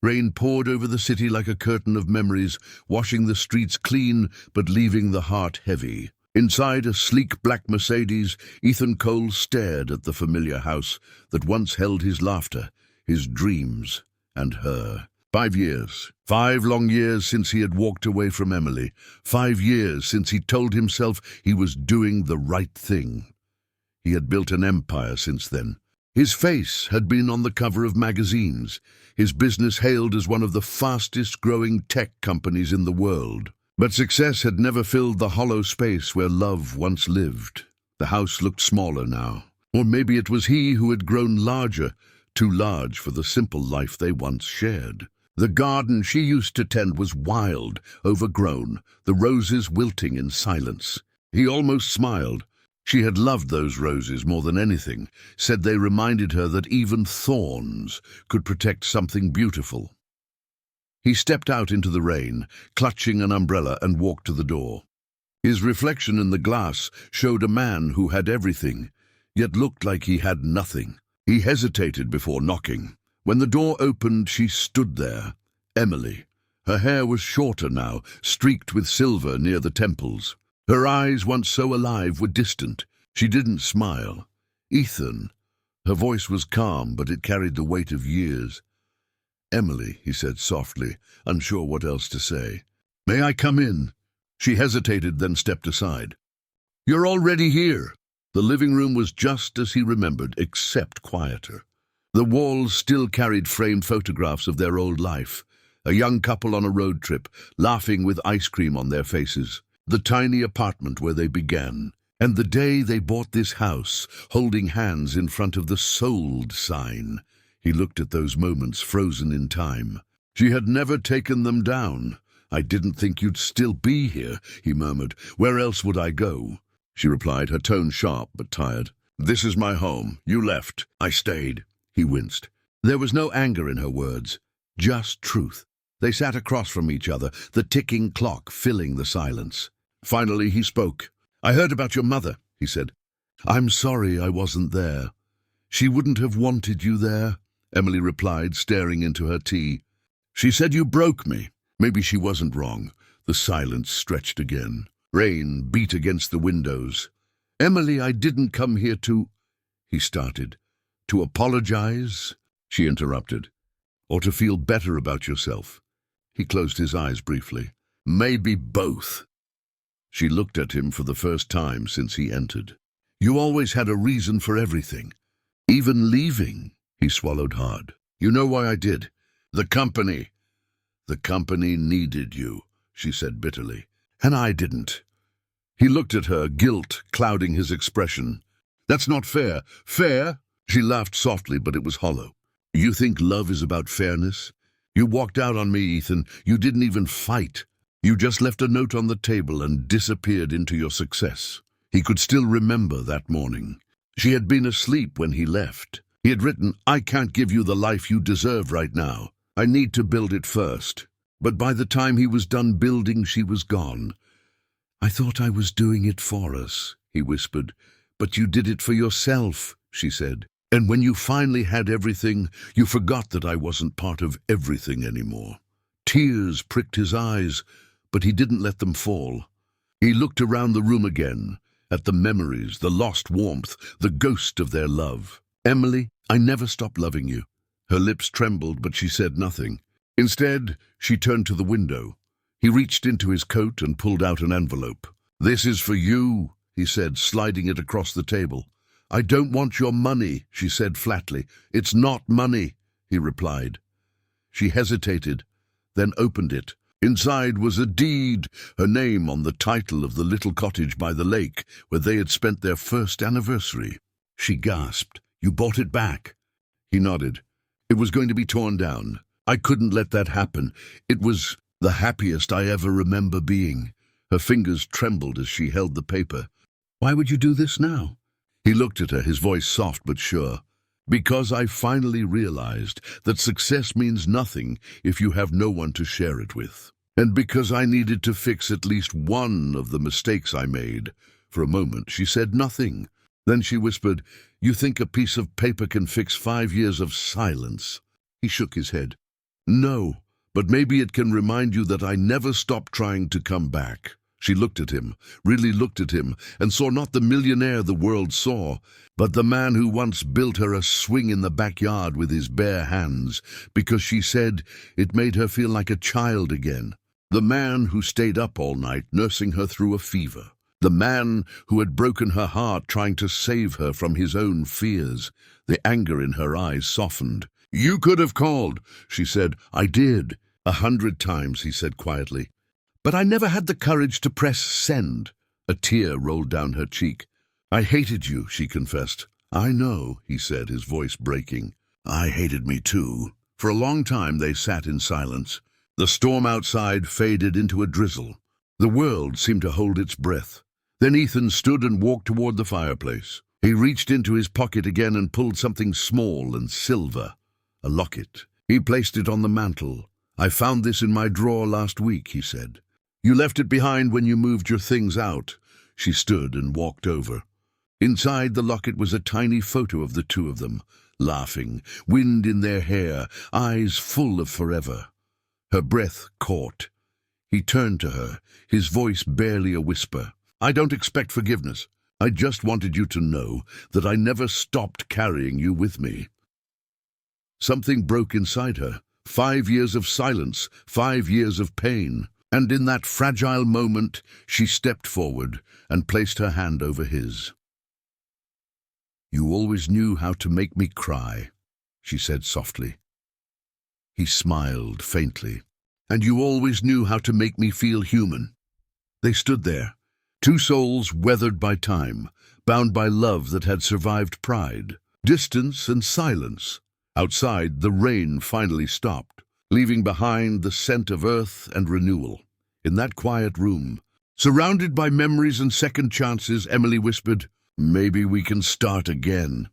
Rain poured over the city like a curtain of memories, washing the streets clean but leaving the heart heavy. Inside a sleek black Mercedes, Ethan Cole stared at the familiar house that once held his laughter, his dreams, and her. 5 years. 5 long years since he had walked away from Emily. 5 years since he told himself he was doing the right thing. He had built an empire since then. His face had been on the cover of magazines, his business hailed as one of the fastest-growing tech companies in the world. But success had never filled the hollow space where love once lived. The house looked smaller now. Or maybe it was he who had grown larger, too large for the simple life they once shared. The garden she used to tend was wild, overgrown, the roses wilting in silence. He almost smiled. She had loved those roses more than anything, said they reminded her that even thorns could protect something beautiful. He stepped out into the rain, clutching an umbrella, and walked to the door. His reflection in the glass showed a man who had everything, yet looked like he had nothing. He hesitated before knocking. When the door opened, she stood there, Emily. Her hair was shorter now, streaked with silver near the temples. Her eyes, once so alive, were distant. She didn't smile. Ethan. Her voice was calm, but it carried the weight of years. "Emily," he said softly, unsure what else to say. "May I come in?" She hesitated, then stepped aside. "You're already here." The living room was just as he remembered, except quieter. The walls still carried framed photographs of their old life, a young couple on a road trip, laughing with ice cream on their faces, the tiny apartment where they began, and the day they bought this house, holding hands in front of the sold sign. He looked at those moments frozen in time. She had never taken them down. "I didn't think you'd still be here," he murmured. "Where else would I go?" She replied, her tone sharp but tired. "This is my home. You left. I stayed." He winced. There was no anger in her words, just truth. They sat across from each other, the ticking clock filling the silence. Finally he spoke. "I heard about your mother," he said. "I'm sorry I wasn't there." "She wouldn't have wanted you there," Emily replied, staring into her tea. "She said you broke me." Maybe she wasn't wrong. The silence stretched again. Rain beat against the windows. "Emily, I didn't come here to—" he started. "To apologize," she interrupted. "Or to feel better about yourself." He closed his eyes briefly. "Maybe both." She looked at him for the first time since he entered. "You always had a reason for everything. Even leaving." He swallowed hard. "You know why I did? The company." "The company needed you," she said bitterly. "And I didn't." He looked at her, guilt clouding his expression. "That's not fair." "Fair?" She laughed softly, but it was hollow. "You think love is about fairness? You walked out on me, Ethan. You didn't even fight. You just left a note on the table and disappeared into your success." He could still remember that morning. She had been asleep when he left. He had written, "I can't give you the life you deserve right now. I need to build it first." But by the time he was done building, she was gone. "I thought I was doing it for us," he whispered. "But you did it for yourself," she said. "And when you finally had everything, you forgot that I wasn't part of everything anymore." Tears pricked his eyes, but he didn't let them fall. He looked around the room again, at the memories, the lost warmth, the ghost of their love. "Emily, I never stopped loving you." Her lips trembled, but she said nothing. Instead, she turned to the window. He reached into his coat and pulled out an envelope. "This is for you," he said, sliding it across the table. "I don't want your money," she said flatly. "It's not money," he replied. She hesitated, then opened it. Inside was a deed, her name on the title of the little cottage by the lake where they had spent their first anniversary. She gasped. "You bought it back?" He nodded. "It was going to be torn down. I couldn't let that happen. It was the happiest I ever remember being." Her fingers trembled as she held the paper. "Why would you do this now?" He looked at her, his voice soft but sure. "Because I finally realized that success means nothing if you have no one to share it with. And because I needed to fix at least one of the mistakes I made." For a moment she said nothing. Then she whispered, "You think a piece of paper can fix 5 years of silence?" He shook his head. No, but maybe it can remind you that I never stopped trying to come back. She looked at him, really looked at him, and saw not the millionaire the world saw, but the man who once built her a swing in the backyard with his bare hands, because she said it made her feel like a child again. The man who stayed up all night nursing her through a fever. The man who had broken her heart trying to save her from his own fears. The anger in her eyes softened. "You could have called," she said. "I did." 100 times, he said quietly. "But I never had the courage to press send." A tear rolled down her cheek. "I hated you," she confessed. "I know," he said, his voice breaking. "I hated me too." For a long time they sat in silence. The storm outside faded into a drizzle. The world seemed to hold its breath. Then Ethan stood and walked toward the fireplace. He reached into his pocket again and pulled something small and silver. A locket. He placed it on the mantel. "I found this in my drawer last week," he said. "You left it behind when you moved your things out." She stood and walked over. Inside the locket was a tiny photo of the two of them, laughing, wind in their hair, eyes full of forever. Her breath caught. He turned to her, his voice barely a whisper. "I don't expect forgiveness. I just wanted you to know that I never stopped carrying you with me." Something broke inside her. 5 years of silence, 5 years of pain. And in that fragile moment, she stepped forward and placed her hand over his. "You always knew how to make me cry," she said softly. He smiled faintly. "And you always knew how to make me feel human." They stood there, two souls weathered by time, bound by love that had survived pride, distance and silence. Outside, the rain finally stopped, leaving behind the scent of earth and renewal. In that quiet room, surrounded by memories and second chances, Emily whispered, "Maybe we can start again."